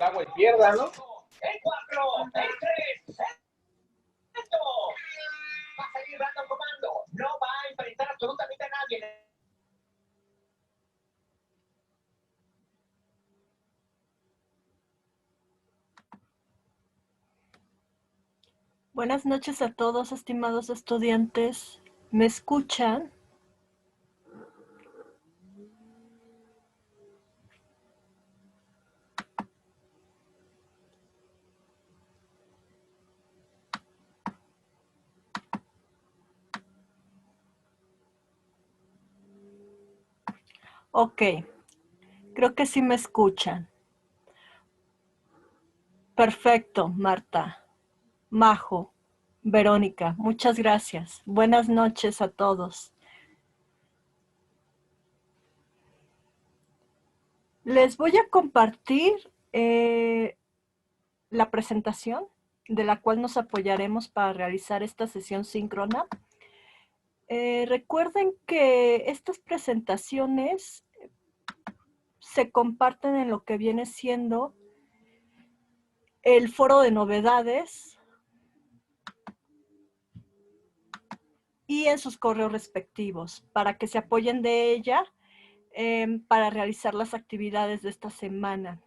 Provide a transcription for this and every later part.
agua y pierda, ¿no? En 4, en 3, en 2. Va a seguir dando comando. No va a enfrentar absolutamente a nadie. Buenas noches a todos, estimados estudiantes. ¿Me escuchan? Ok, creo que sí me escuchan. Perfecto, Marta, Majo, Verónica, muchas gracias. Buenas noches a todos. Les voy a compartir la presentación de la cual nos apoyaremos para realizar esta sesión síncrona. Recuerden que estas presentaciones se comparten en lo que viene siendo el foro de novedades y en sus correos respectivos para que se apoyen de ella para realizar las actividades de esta semana.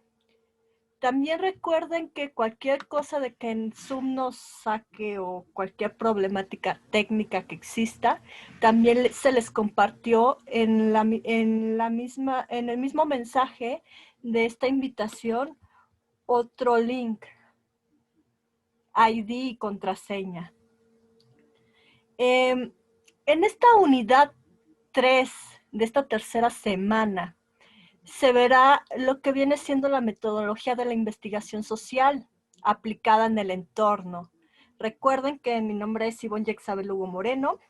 También recuerden que cualquier cosa de que en Zoom nos saque o cualquier problemática técnica que exista, también se les compartió en el mismo mensaje de esta invitación otro link, ID y contraseña. En esta unidad 3 de esta tercera semana, se verá lo que viene siendo la metodología de la investigación social aplicada en el entorno. Recuerden que mi nombre es Ivonne Yexabel Hugo Moreno.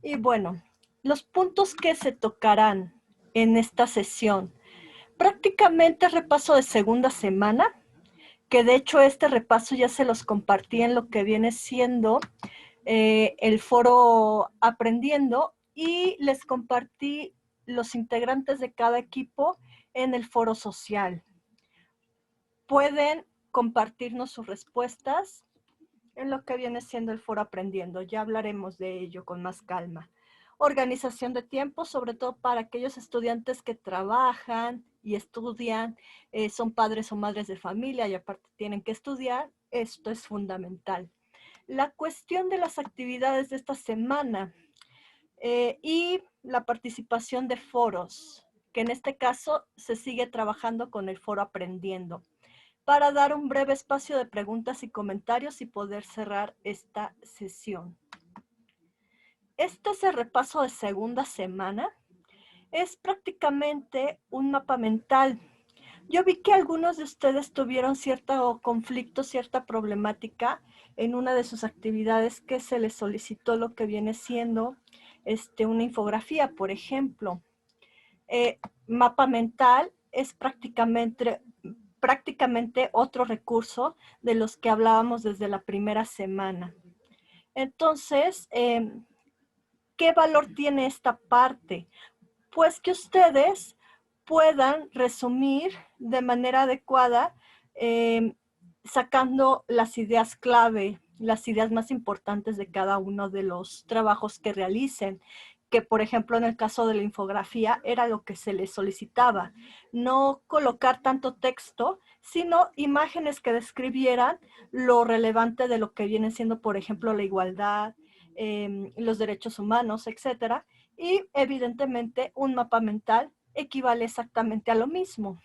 Y bueno, los puntos que se tocarán en esta sesión. Prácticamente repaso de segunda semana, que de hecho este repaso ya se los compartí en lo que viene siendo el foro Aprendiendo y les compartí los integrantes de cada equipo en el foro social. Pueden compartirnos sus respuestas en lo que viene siendo el foro Aprendiendo. Ya hablaremos de ello con más calma. Organización de tiempo, sobre todo para aquellos estudiantes que trabajan y estudian, son padres o madres de familia y aparte tienen que estudiar. Esto es fundamental. La cuestión de las actividades de esta semana y la participación de foros, que en este caso se sigue trabajando con el foro Aprendiendo, para dar un breve espacio de preguntas y comentarios y poder cerrar esta sesión. Este es el repaso de segunda semana. Es prácticamente un mapa mental. Yo vi que algunos de ustedes tuvieron cierto conflicto, cierta problemática en una de sus actividades que se les solicitó lo que viene siendo una infografía, por ejemplo. Mapa mental es prácticamente otro recurso de los que hablábamos desde la primera semana. Entonces, ¿qué valor tiene esta parte? Pues que ustedes puedan resumir de manera adecuada, sacando las ideas clave, las ideas más importantes de cada uno de los trabajos que realicen, que por ejemplo en el caso de la infografía era lo que se les solicitaba, no colocar tanto texto, sino imágenes que describieran lo relevante de lo que viene siendo, por ejemplo, la igualdad, los derechos humanos, etcétera, y evidentemente un mapa mental equivale exactamente a lo mismo.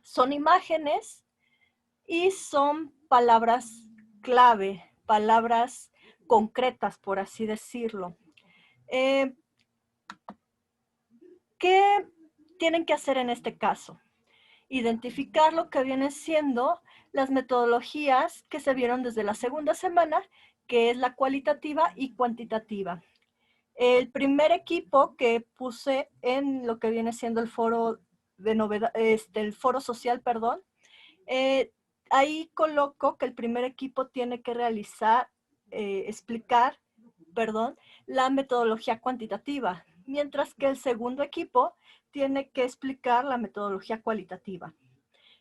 Son imágenes y son palabras clave, palabras concretas, por así decirlo. ¿Qué tienen que hacer en este caso? Identificar lo que vienen siendo las metodologías que se vieron desde la segunda semana, que es la cualitativa y cuantitativa. El primer equipo que puse en lo que viene siendo el foro de novedad, el foro social, perdón, ahí coloco que el primer equipo tiene que realizar, explicar, la metodología cuantitativa, mientras que el segundo equipo tiene que explicar la metodología cualitativa.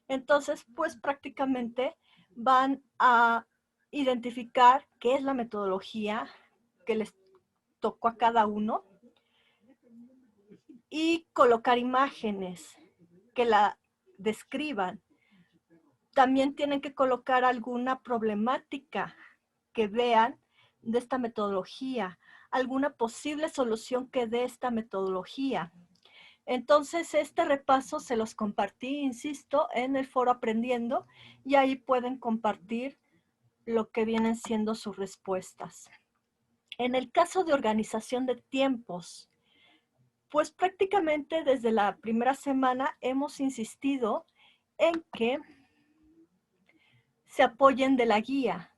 Entonces, pues prácticamente van a identificar qué es la metodología que les tocó a cada uno y colocar imágenes que la describan. También tienen que colocar alguna problemática que vean de esta metodología, alguna posible solución que dé esta metodología. Entonces, este repaso se los compartí, insisto, en el foro Aprendiendo, y ahí pueden compartir lo que vienen siendo sus respuestas. En el caso de organización de tiempos, pues prácticamente desde la primera semana hemos insistido en que se apoyen de la guía.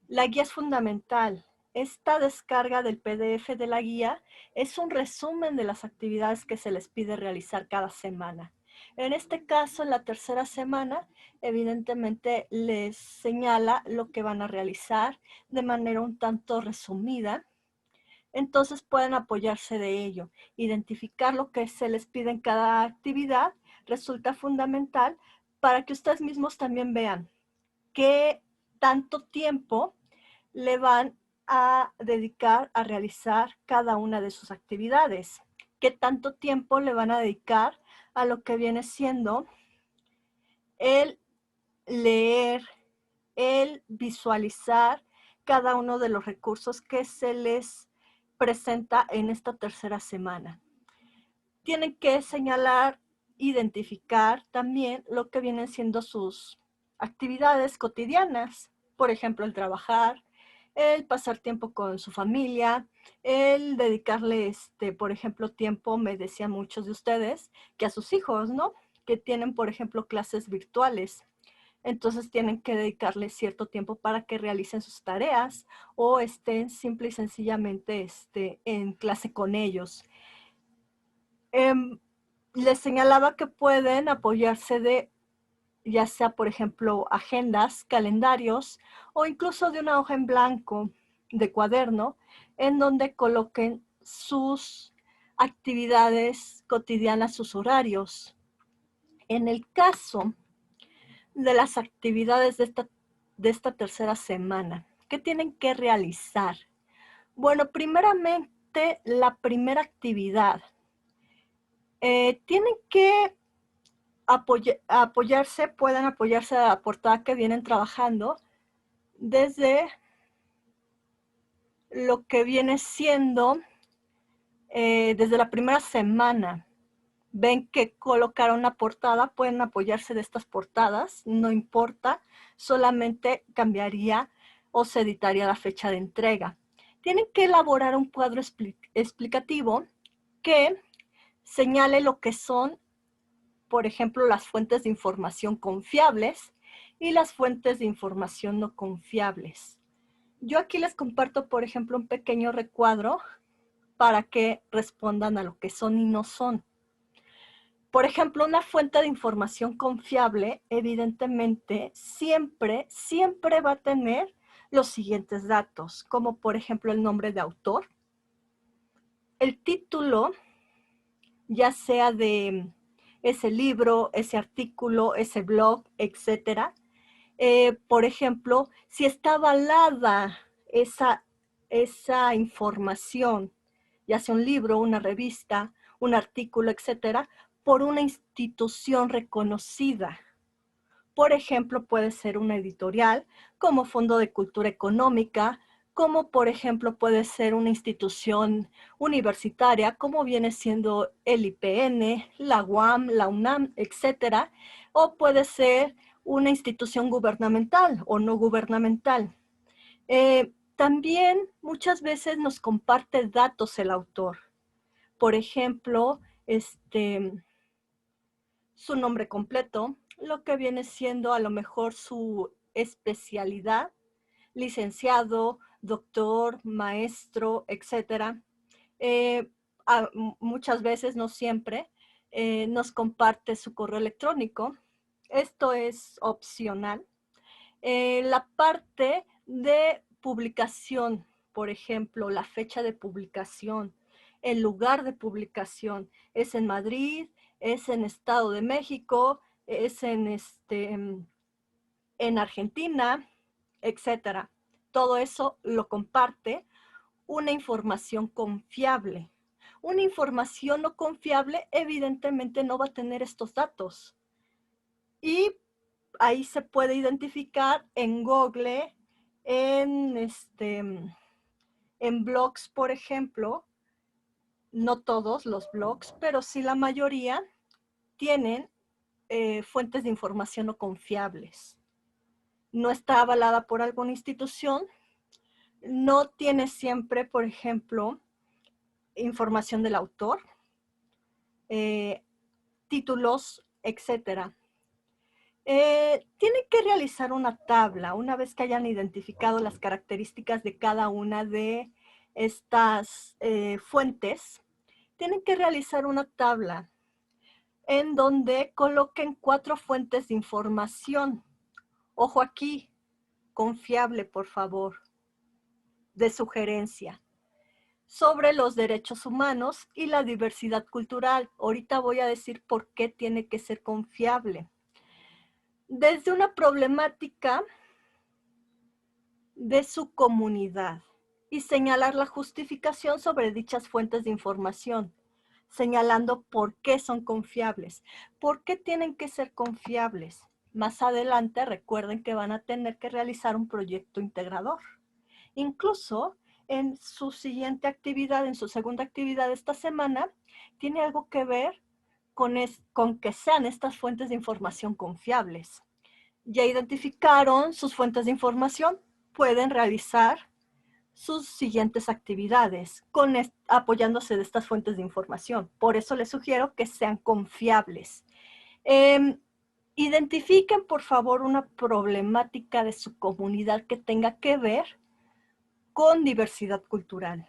La guía es fundamental. Esta descarga del PDF de la guía es un resumen de las actividades que se les pide realizar cada semana. En este caso, en la tercera semana, evidentemente les señala lo que van a realizar de manera un tanto resumida. Entonces pueden apoyarse de ello. Identificar lo que se les pide en cada actividad resulta fundamental para que ustedes mismos también vean qué tanto tiempo le van a dedicar a realizar cada una de sus actividades, qué tanto tiempo le van a dedicar a lo que viene siendo el leer, el visualizar cada uno de los recursos que se les presenta en esta tercera semana. Tienen que señalar, identificar también lo que vienen siendo sus actividades cotidianas, por ejemplo, el trabajar, el pasar tiempo con su familia, el dedicarle, por ejemplo, tiempo, me decían muchos de ustedes, que a sus hijos, ¿no? Que tienen, por ejemplo, clases virtuales. Entonces tienen que dedicarle cierto tiempo para que realicen sus tareas o estén simple y sencillamente en clase con ellos. Les señalaba que pueden apoyarse de, ya sea, por ejemplo, agendas, calendarios o incluso de una hoja en blanco de cuaderno en donde coloquen sus actividades cotidianas, sus horarios. En el caso de las actividades de esta tercera semana, ¿qué tienen que realizar? Bueno, primeramente, la primera actividad. Tienen que apoyarse, pueden apoyarse a la portada que vienen trabajando desde lo que viene siendo desde la primera semana. Ven que colocaron una portada, pueden apoyarse de estas portadas, no importa, solamente cambiaría o se editaría la fecha de entrega. Tienen que elaborar un cuadro explicativo que señale lo que son, por ejemplo, las fuentes de información confiables y las fuentes de información no confiables. Yo aquí les comparto, por ejemplo, un pequeño recuadro para que respondan a lo que son y no son. Por ejemplo, una fuente de información confiable, evidentemente, siempre va a tener los siguientes datos, como por ejemplo el nombre de autor, el título, ya sea de ese libro, ese artículo, ese blog, etcétera. Por ejemplo, si está avalada esa información, ya sea un libro, una revista, un artículo, etcétera, por una institución reconocida. Por ejemplo, puede ser una editorial como Fondo de Cultura Económica, como por ejemplo puede ser una institución universitaria, como viene siendo el IPN, la UAM, la UNAM, etcétera, o puede ser una institución gubernamental o no gubernamental. También muchas veces nos comparte datos el autor. Por ejemplo, su nombre completo, lo que viene siendo a lo mejor su especialidad, licenciado, doctor, maestro, etcétera. Muchas veces, no siempre, nos comparte su correo electrónico. Esto es opcional. La parte de publicación, por ejemplo, la fecha de publicación, el lugar de publicación, es en Madrid, es en Estado de México, es en Argentina, etcétera. Todo eso lo comparte una información confiable. Una información no confiable evidentemente no va a tener estos datos. Y ahí se puede identificar en Google, en blogs, por ejemplo, no todos los blogs, pero sí la mayoría tienen fuentes de información no confiables. No está avalada por alguna institución, no tiene siempre, por ejemplo, información del autor, títulos, etcétera. Tienen que realizar una tabla una vez que hayan identificado las características de cada una de estas fuentes. Tienen que realizar una tabla en donde coloquen 4 fuentes de información. Ojo aquí, confiable, por favor, de sugerencia, sobre los derechos humanos y la diversidad cultural. Ahorita voy a decir por qué tiene que ser confiable. Desde una problemática de su comunidad y señalar la justificación sobre dichas fuentes de información, señalando por qué son confiables. ¿Por qué tienen que ser confiables? Más adelante recuerden que van a tener que realizar un proyecto integrador. Incluso en su siguiente actividad, en su segunda actividad de esta semana, tiene algo que ver con que sean estas fuentes de información confiables. Ya identificaron sus fuentes de información, pueden realizar sus siguientes actividades apoyándose de estas fuentes de información. Por eso les sugiero que sean confiables. Identifiquen, por favor, una problemática de su comunidad que tenga que ver con diversidad cultural.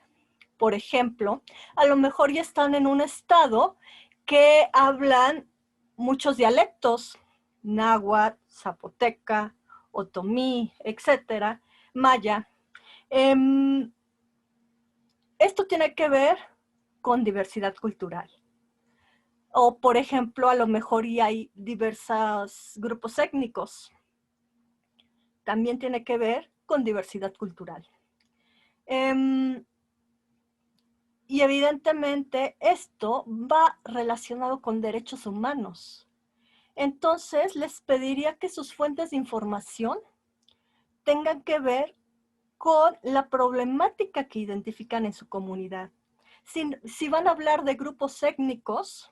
Por ejemplo, a lo mejor ya están en un estado que hablan muchos dialectos, náhuatl, zapoteca, otomí, etcétera, maya. Esto tiene que ver con diversidad cultural. O, por ejemplo, a lo mejor ya hay diversos grupos étnicos. También tiene que ver con diversidad cultural. Y evidentemente esto va relacionado con derechos humanos. Entonces, les pediría que sus fuentes de información tengan que ver con la problemática que identifican en su comunidad. Si van a hablar de grupos étnicos,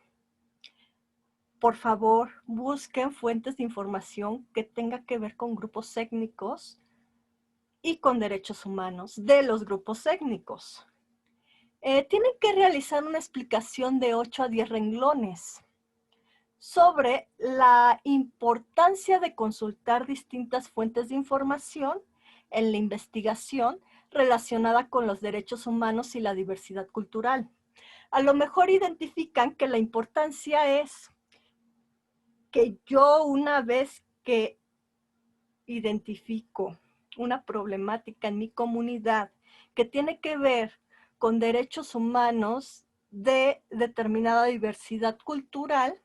por favor, busquen fuentes de información que tengan que ver con grupos étnicos y con derechos humanos de los grupos étnicos. Tienen que realizar una explicación de 8 a 10 renglones sobre la importancia de consultar distintas fuentes de información en la investigación relacionada con los derechos humanos y la diversidad cultural. A lo mejor identifican que la importancia es que yo, una vez que identifico una problemática en mi comunidad que tiene que ver con derechos humanos de determinada diversidad cultural,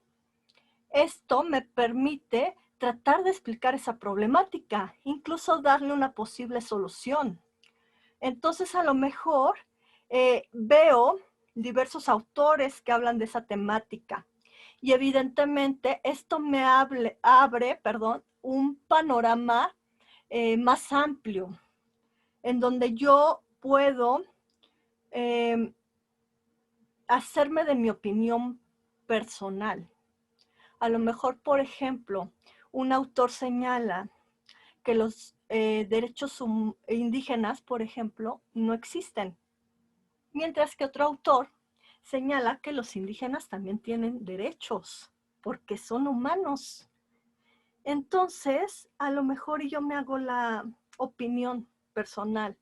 esto me permite tratar de explicar esa problemática, incluso darle una posible solución. Entonces, a lo mejor veo diversos autores que hablan de esa temática y evidentemente esto me abre un panorama más amplio, en donde yo puedo hacerme de mi opinión personal. A lo mejor, por ejemplo, un autor señala que los derechos indígenas, por ejemplo, no existen, mientras que otro autor señala que los indígenas también tienen derechos, porque son humanos. Entonces, a lo mejor yo me hago la opinión personal,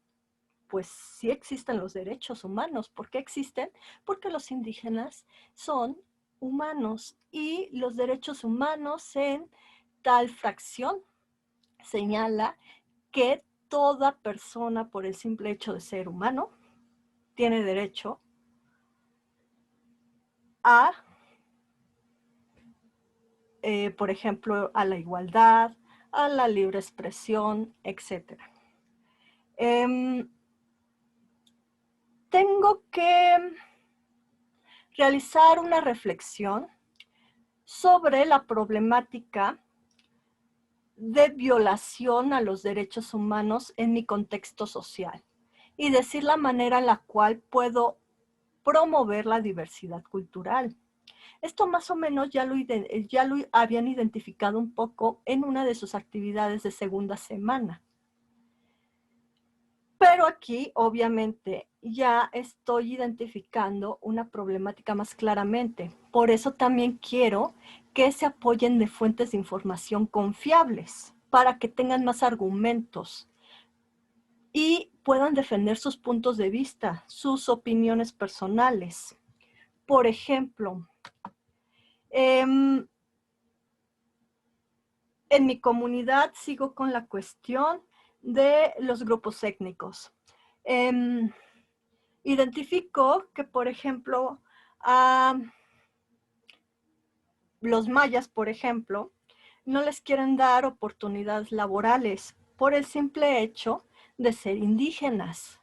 pues sí existen los derechos humanos. ¿Por qué existen? Porque los indígenas son humanos y los derechos humanos en tal fracción señala que toda persona, por el simple hecho de ser humano, tiene derecho a por ejemplo, a la igualdad, a la libre expresión, etc. Tengo que realizar una reflexión sobre la problemática de violación a los derechos humanos en mi contexto social y decir la manera en la cual puedo promover la diversidad cultural. Esto más o menos ya lo habían identificado un poco en una de sus actividades de segunda semana. Pero aquí, obviamente, ya estoy identificando una problemática más claramente. Por eso también quiero que se apoyen de fuentes de información confiables, para que tengan más argumentos y puedan defender sus puntos de vista, sus opiniones personales. Por ejemplo, en mi comunidad sigo con la cuestión de los grupos étnicos. Identifico que, por ejemplo, a los mayas, por ejemplo, no les quieren dar oportunidades laborales por el simple hecho de ser indígenas.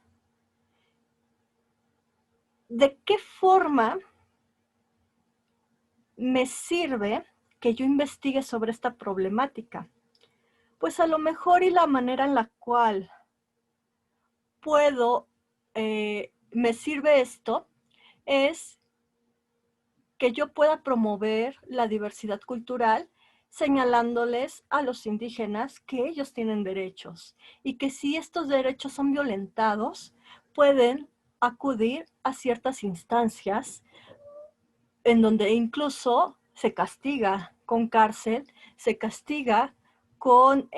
¿De qué forma me sirve que yo investigue sobre esta problemática? Pues a lo mejor y la manera en la cual me sirve esto es que yo pueda promover la diversidad cultural señalándoles a los indígenas que ellos tienen derechos y que si estos derechos son violentados, pueden acudir a ciertas instancias en donde incluso se castiga con cárcel, se castiga con,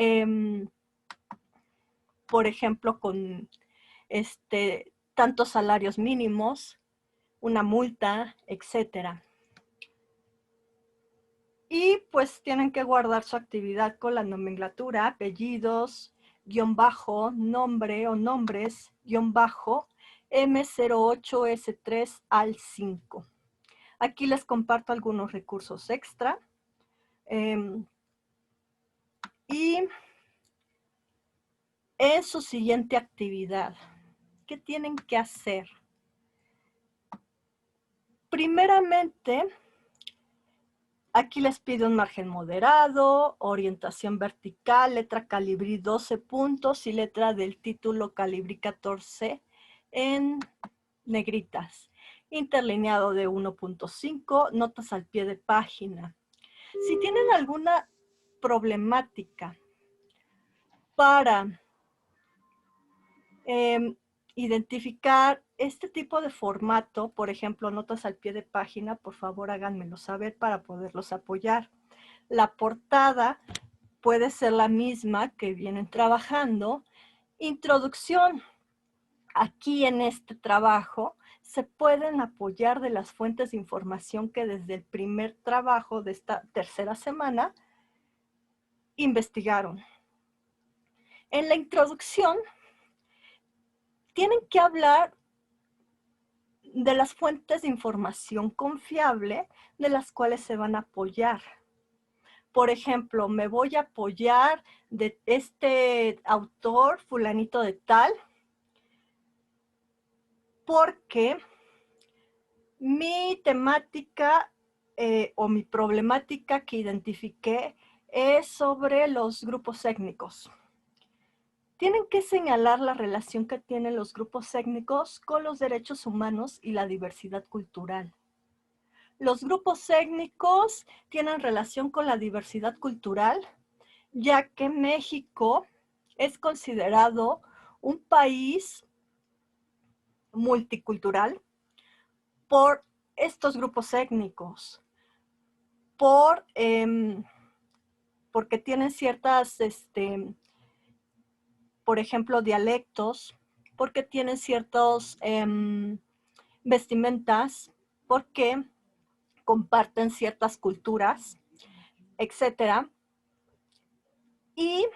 por ejemplo, con tantos salarios mínimos, una multa, etcétera. Y pues tienen que guardar su actividad con la nomenclatura, apellidos, guión bajo, nombre o nombres, guión bajo, M08S3 al 5. Aquí les comparto algunos recursos extra. Y en su siguiente actividad, ¿qué tienen que hacer? Primeramente, aquí les pide un margen moderado, orientación vertical, letra Calibri 12 puntos y letra del título Calibri 14 en negritas. Interlineado de 1.5, notas al pie de página. Si tienen alguna problemática para identificar este tipo de formato, por ejemplo, notas al pie de página, por favor háganmelo saber para poderlos apoyar. La portada puede ser la misma que vienen trabajando. Introducción. Aquí en este trabajo se pueden apoyar de las fuentes de información que desde el primer trabajo de esta tercera semana investigaron. En la introducción tienen que hablar de las fuentes de información confiable de las cuales se van a apoyar. Por ejemplo, me voy a apoyar de este autor fulanito de tal porque mi temática o mi problemática que identifiqué es sobre los grupos étnicos. Tienen que señalar la relación que tienen los grupos étnicos con los derechos humanos y la diversidad cultural. Los grupos étnicos tienen relación con la diversidad cultural, ya que México es considerado un país multicultural por estos grupos étnicos, porque tienen ciertas, por ejemplo, dialectos, porque tienen ciertos vestimentas, porque comparten ciertas culturas, etcétera. Y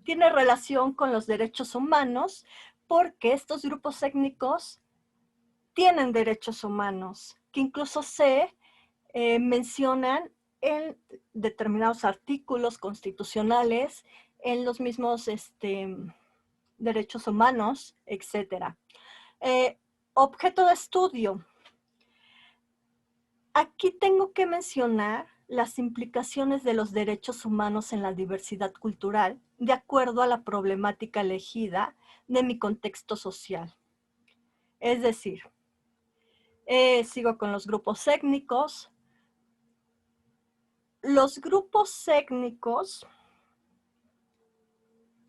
tiene relación con los derechos humanos porque estos grupos étnicos tienen derechos humanos que incluso se mencionan en determinados artículos constitucionales, en los mismos derechos humanos, etc. Objeto de estudio. Aquí tengo que mencionar las implicaciones de los derechos humanos en la diversidad cultural de acuerdo a la problemática elegida de mi contexto social. Es decir, sigo con los grupos étnicos. Los grupos étnicos,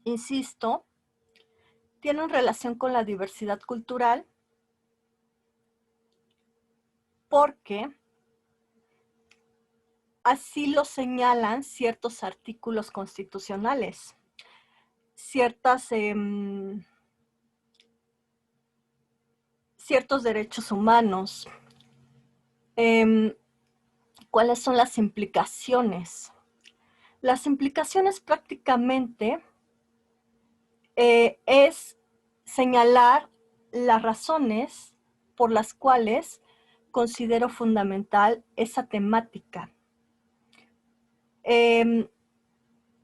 insisto, tienen relación con la diversidad cultural porque así lo señalan ciertos artículos constitucionales, ciertos derechos humanos. ¿Cuáles son las implicaciones? Las implicaciones prácticamente es señalar las razones por las cuales considero fundamental esa temática.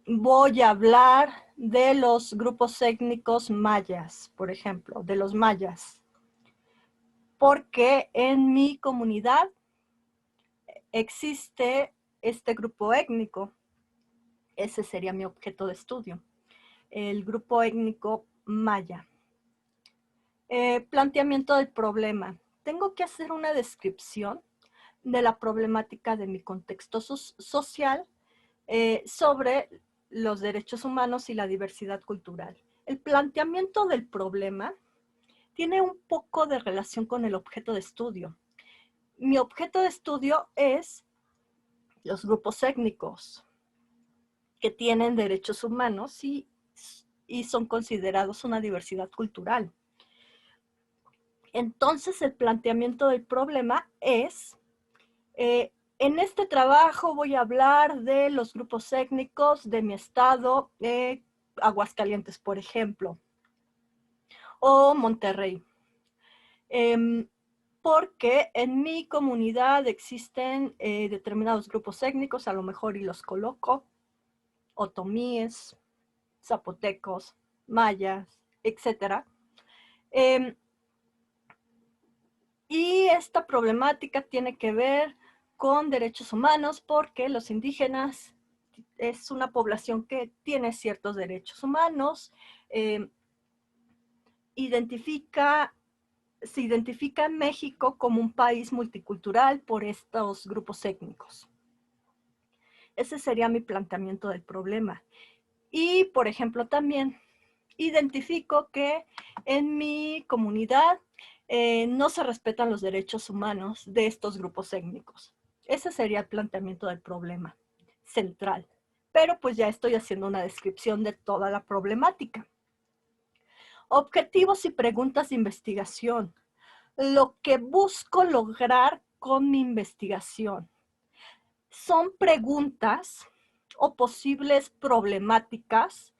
Voy a hablar de los grupos étnicos mayas, por ejemplo, de los mayas, porque en mi comunidad existe este grupo étnico. Ese sería mi objeto de estudio, el grupo étnico maya. Planteamiento del problema. Tengo que hacer una descripción de la problemática de mi contexto social sobre los derechos humanos y la diversidad cultural. El planteamiento del problema tiene un poco de relación con el objeto de estudio. Mi objeto de estudio es los grupos étnicos que tienen derechos humanos y son considerados una diversidad cultural. Entonces, el planteamiento del problema es, en este trabajo voy a hablar de los grupos étnicos de mi estado, Aguascalientes, por ejemplo, o Monterrey. Porque en mi comunidad existen determinados grupos étnicos, a lo mejor y los coloco, otomíes, zapotecos, mayas, etc. Y esta problemática tiene que ver con derechos humanos porque los indígenas es una población que tiene ciertos derechos humanos, se identifica en México como un país multicultural por estos grupos étnicos. Ese sería mi planteamiento del problema. Y, por ejemplo, también identifico que en mi comunidad no se respetan los derechos humanos de estos grupos étnicos. Ese sería el planteamiento del problema central. Pero pues ya estoy haciendo una descripción de toda la problemática. Objetivos y preguntas de investigación. Lo que busco lograr con mi investigación son preguntas o posibles problemáticas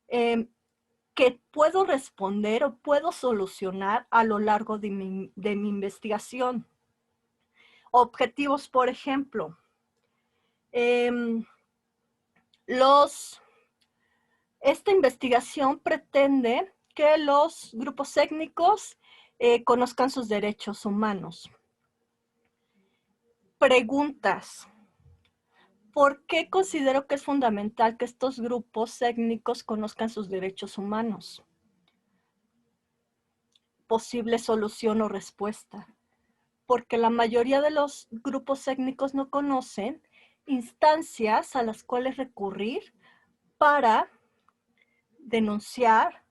que puedo responder o puedo solucionar a lo largo de mi investigación. Objetivos, por ejemplo, esta investigación pretende que los grupos étnicos conozcan sus derechos humanos. Preguntas. ¿Por qué considero que es fundamental que estos grupos étnicos conozcan sus derechos humanos? Posible solución o respuesta. Porque la mayoría de los grupos étnicos no conocen instancias a las cuales recurrir para denunciar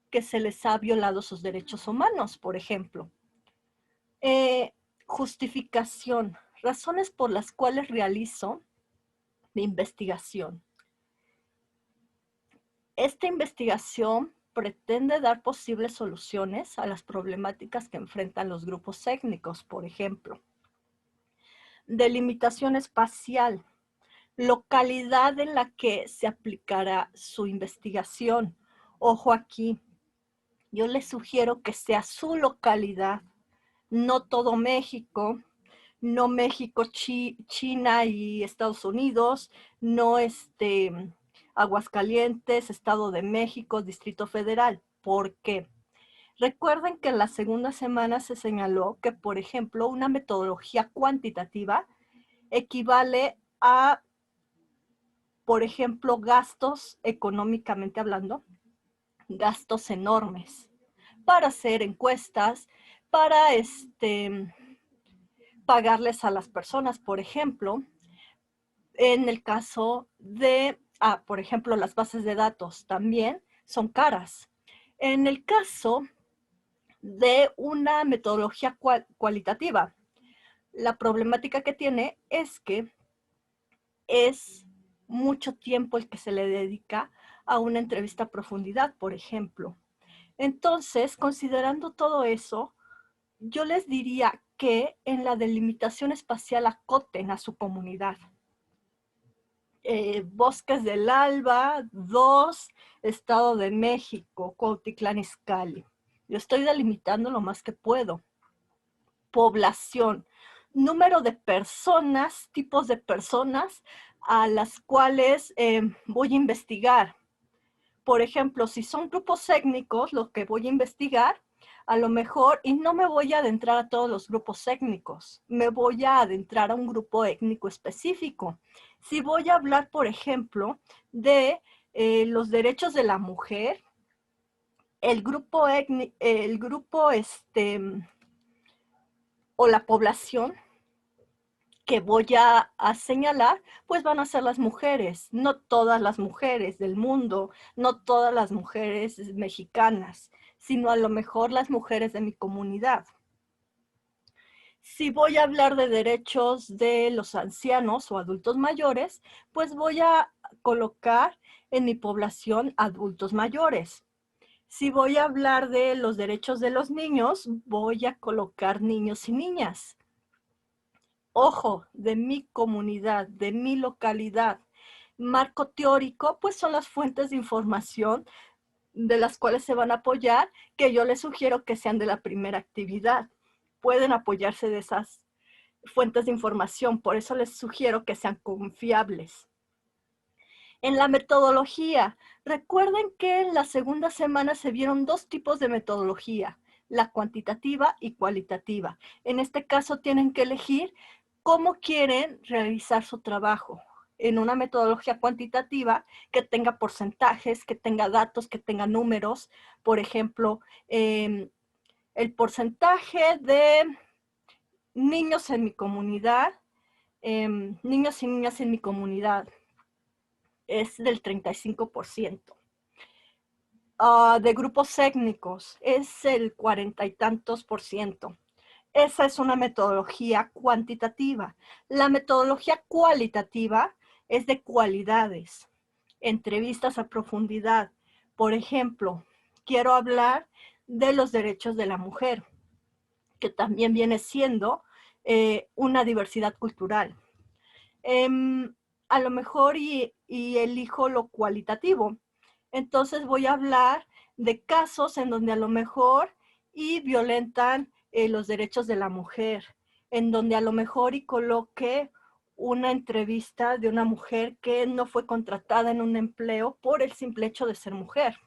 que se les ha violado sus derechos humanos, por ejemplo. Justificación. Razones por las cuales realizo mi investigación. Esta investigación pretende dar posibles soluciones a las problemáticas que enfrentan los grupos étnicos, por ejemplo. Delimitación espacial. Localidad en la que se aplicará su investigación. Ojo aquí, yo les sugiero que sea su localidad, no todo México, no México, China y Estados Unidos, no Aguascalientes, Estado de México, Distrito Federal. ¿Por qué? Recuerden que en la segunda semana se señaló que, por ejemplo, una metodología cuantitativa equivale a, por ejemplo, gastos económicamente hablando, gastos enormes para hacer encuestas, para pagarles a las personas, por ejemplo, en el caso de, por ejemplo, las bases de datos también son caras. En el caso de una metodología cualitativa, la problemática que tiene es que es mucho tiempo el que se le dedica a una entrevista a profundidad, por ejemplo. Entonces, considerando todo eso, yo les diría que en la delimitación espacial acoten a su comunidad. Bosques del Alba, 2, Estado de México, Cuautitlán Izcalli. Yo estoy delimitando lo más que puedo. Población, número de personas, tipos de personas a las cuales voy a investigar. Por ejemplo, si son grupos étnicos, lo que voy a investigar, a lo mejor, y no me voy a adentrar a todos los grupos étnicos, me voy a adentrar a un grupo étnico específico. Si voy a hablar, por ejemplo, de los derechos de la mujer, el grupo étnico, o la población que voy a señalar, pues van a ser las mujeres, no todas las mujeres del mundo, no todas las mujeres mexicanas, sino a lo mejor las mujeres de mi comunidad. Si voy a hablar de derechos de los ancianos o adultos mayores, pues voy a colocar en mi población adultos mayores. Si voy a hablar de los derechos de los niños, voy a colocar niños y niñas. Ojo, de mi comunidad, de mi localidad. Marco teórico, pues son las fuentes de información de las cuales se van a apoyar, que yo les sugiero que sean de la primera actividad. Pueden apoyarse de esas fuentes de información, por eso les sugiero que sean confiables. En la metodología, recuerden que en la segunda semana se vieron 2 tipos de metodología, la cuantitativa y cualitativa. En este caso tienen que elegir cómo quieren realizar su trabajo. En una metodología cuantitativa que tenga porcentajes, que tenga datos, que tenga números. Por ejemplo, el porcentaje de niños en mi comunidad, niños y niñas en mi comunidad es del 35%. De grupos étnicos es el 40 y tantos %. Esa es una metodología cuantitativa. La metodología cualitativa es de cualidades, entrevistas a profundidad. Por ejemplo, quiero hablar de los derechos de la mujer, que también viene siendo una diversidad cultural. A lo mejor y elijo lo cualitativo. Entonces voy a hablar de casos en donde a lo mejor y violentan los derechos de la mujer, en donde a lo mejor y coloque una entrevista de una mujer que no fue contratada en un empleo por el simple hecho de ser mujer.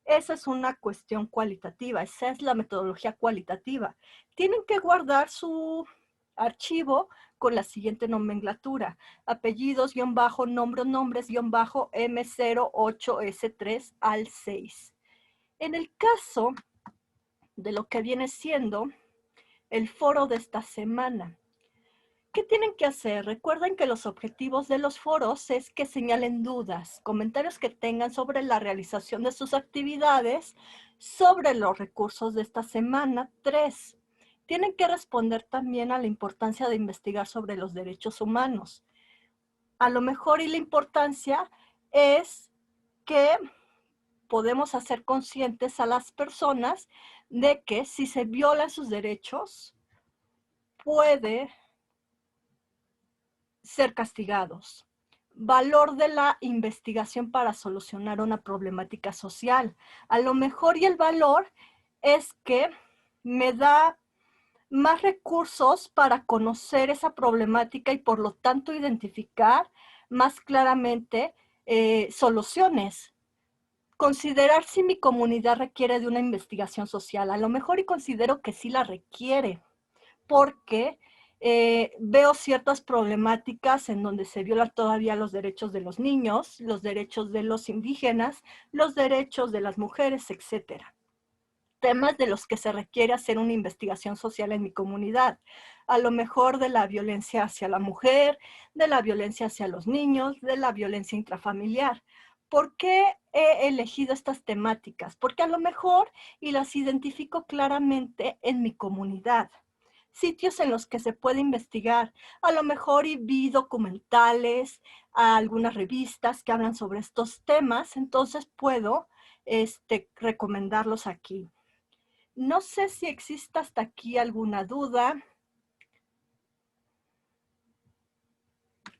Esa es una cuestión cualitativa, esa es la metodología cualitativa. Tienen que guardar su archivo con la siguiente nomenclatura: apellidos, guión bajo, nombres, guión bajo, M08S3 al 6. En el caso de lo que viene siendo el foro de esta semana, ¿qué tienen que hacer? Recuerden que los objetivos de los foros es que señalen dudas, comentarios que tengan sobre la realización de sus actividades, sobre los recursos de esta semana. 3. Tienen que responder también a la importancia de investigar sobre los derechos humanos. A lo mejor y la importancia es que podemos hacer conscientes a las personas de que si se violan sus derechos, puede ser castigados. Valor de la investigación para solucionar una problemática social. A lo mejor y el valor es que me más recursos para conocer esa problemática y por lo tanto identificar más claramente soluciones. Considerar si mi comunidad requiere de una investigación social. A lo mejor y considero que sí la requiere, porque veo ciertas problemáticas en donde se violan todavía los derechos de los niños, los derechos de los indígenas, los derechos de las mujeres, etcétera. Temas de los que se requiere hacer una investigación social en mi comunidad. A lo mejor de la violencia hacia la mujer, de la violencia hacia los niños, de la violencia intrafamiliar. ¿Por qué he elegido estas temáticas? Porque a lo mejor y las identifico claramente en mi comunidad. Sitios en los que se puede investigar. A lo mejor y vi documentales, algunas revistas que hablan sobre estos temas, entonces puedo recomendarlos aquí. No sé si existe hasta aquí alguna duda.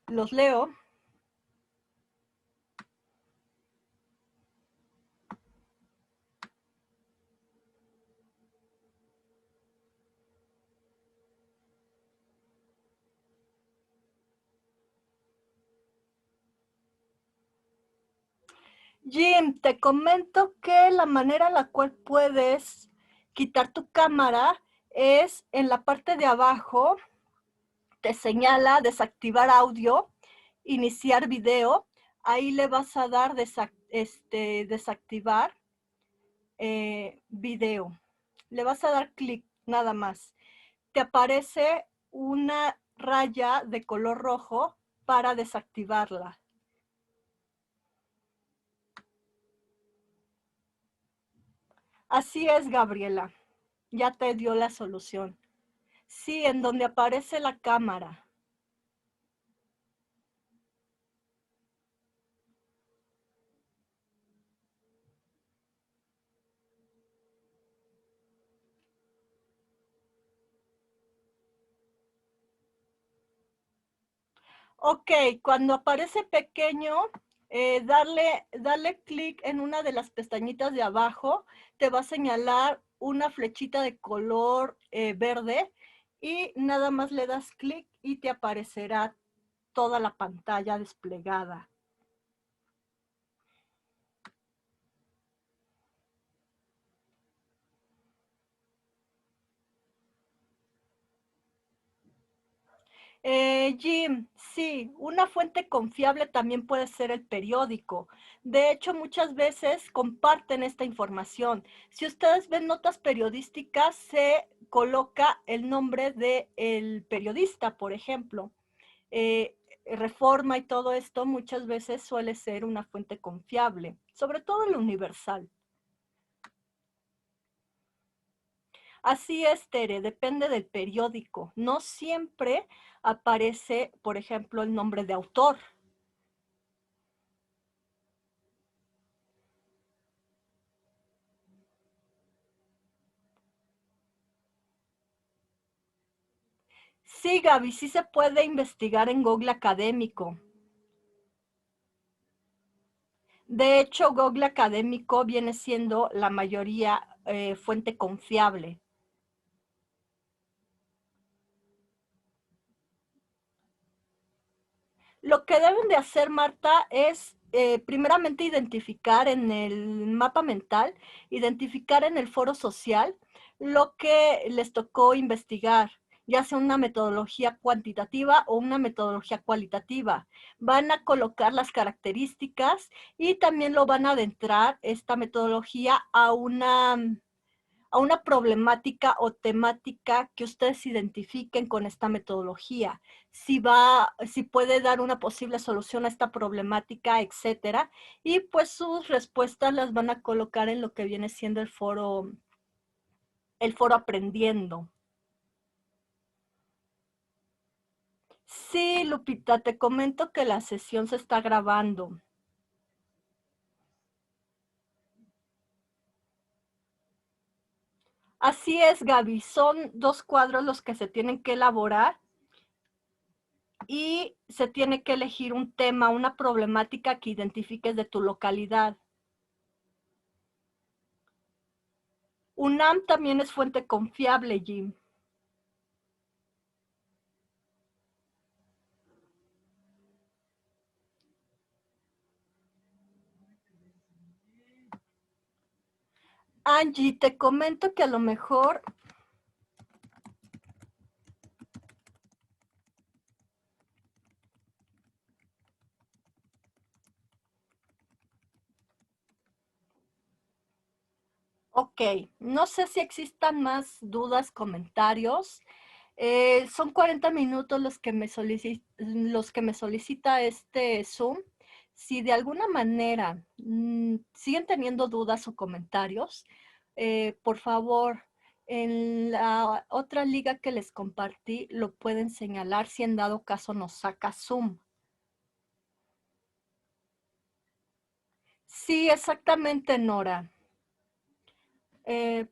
Los leo. Jim, te comento que la manera en la cual puedes quitar tu cámara es en la parte de abajo, te señala desactivar audio, iniciar video, ahí le vas a dar desactivar video. Le vas a dar clic nada más. Te aparece una raya de color rojo para desactivarla. Así es, Gabriela. Ya te dio la solución. Sí, en donde aparece la cámara. Ok, cuando aparece pequeño, darle clic en una de las pestañitas de abajo, te va a señalar una flechita de color verde y nada más le das clic y te aparecerá toda la pantalla desplegada. Jim, sí, una fuente confiable también puede ser el periódico. De hecho, muchas veces comparten esta información. Si ustedes ven notas periodísticas, se coloca el nombre del periodista, por ejemplo. Reforma y todo esto muchas veces suele ser una fuente confiable, sobre todo el Universal. Así es, Tere, depende del periódico. No siempre aparece, por ejemplo, el nombre de autor. Sí, Gaby, sí se puede investigar en Google Académico. De hecho, Google Académico viene siendo la mayoría fuente confiable. Lo que deben de hacer, Marta, es primeramente identificar en el mapa mental, identificar en el foro social lo que les tocó investigar, ya sea una metodología cuantitativa o una metodología cualitativa. Van a colocar las características y también lo van a adentrar esta metodología a una problemática o temática que ustedes identifiquen con esta metodología, si puede dar una posible solución a esta problemática, etcétera, y pues sus respuestas las van a colocar en lo que viene siendo el foro aprendiendo. Sí, Lupita, te comento que la sesión se está grabando. Así es, Gaby, son 2 cuadros los que se tienen que elaborar y se tiene que elegir un tema, una problemática que identifiques de tu localidad. UNAM también es fuente confiable, Jim. Angie, te comento que a lo mejor ok, no sé si existan más dudas, comentarios. Son 40 minutos los que me solicita este Zoom. Si de alguna manera siguen teniendo dudas o comentarios, por favor, en la otra liga que les compartí lo pueden señalar si en dado caso nos saca Zoom. Sí, exactamente, Nora. Eh,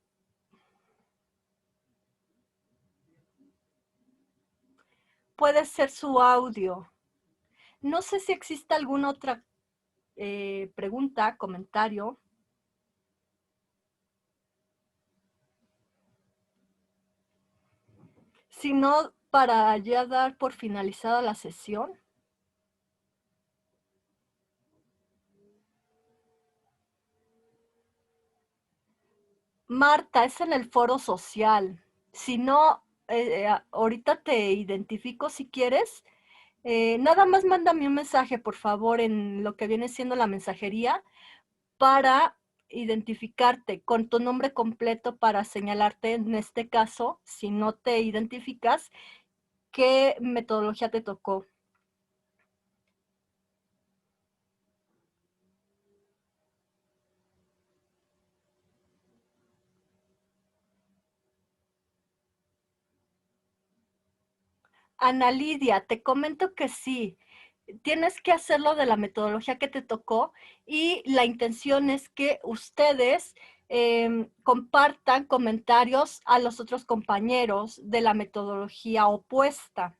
puede ser su audio. No sé si existe alguna otra pregunta, comentario. Si no, para ya dar por finalizada la sesión. Marta, es en el foro social. Si no, ahorita te identifico si quieres. Nada más mándame un mensaje, por favor, en lo que viene siendo la mensajería para identificarte con tu nombre completo para señalarte en este caso, si no te identificas, qué metodología te tocó. Ana Lidia, te comento que sí, tienes que hacerlo de la metodología que te tocó y la intención es que ustedes compartan comentarios a los otros compañeros de la metodología opuesta.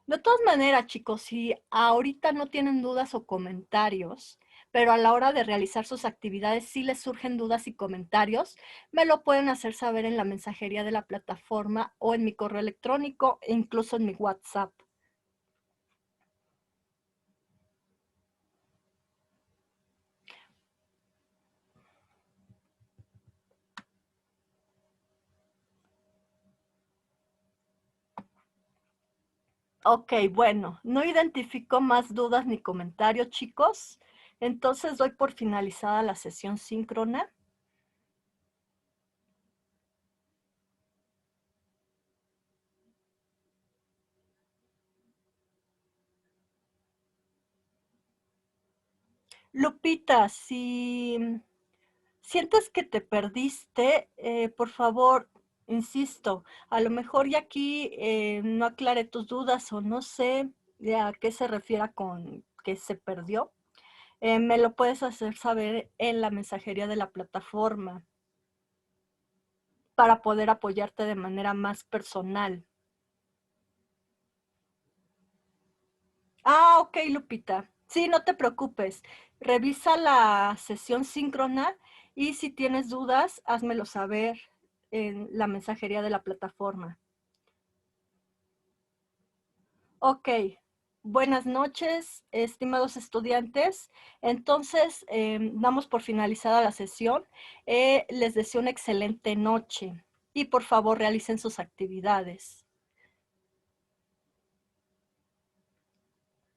De todas maneras, chicos, si ahorita no tienen dudas o comentarios, pero a la hora de realizar sus actividades sí les surgen dudas y comentarios, me lo pueden hacer saber en la mensajería de la plataforma o en mi correo electrónico e incluso en mi WhatsApp. Ok, bueno, no identifico más dudas ni comentarios, chicos. Entonces doy por finalizada la sesión síncrona. Lupita, si sientes que te perdiste, por favor, insisto, a lo mejor ya aquí no aclaré tus dudas o no sé a qué se refiera con que se perdió. Me lo puedes hacer saber en la mensajería de la plataforma para poder apoyarte de manera más personal. Ah, ok, Lupita. Sí, no te preocupes. Revisa la sesión síncrona y si tienes dudas, házmelo saber en la mensajería de la plataforma. Ok. Buenas noches, estimados estudiantes. Entonces, damos por finalizada la sesión. Les deseo una excelente noche y por favor realicen sus actividades.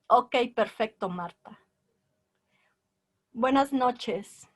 Ok, perfecto, Marta. Buenas noches.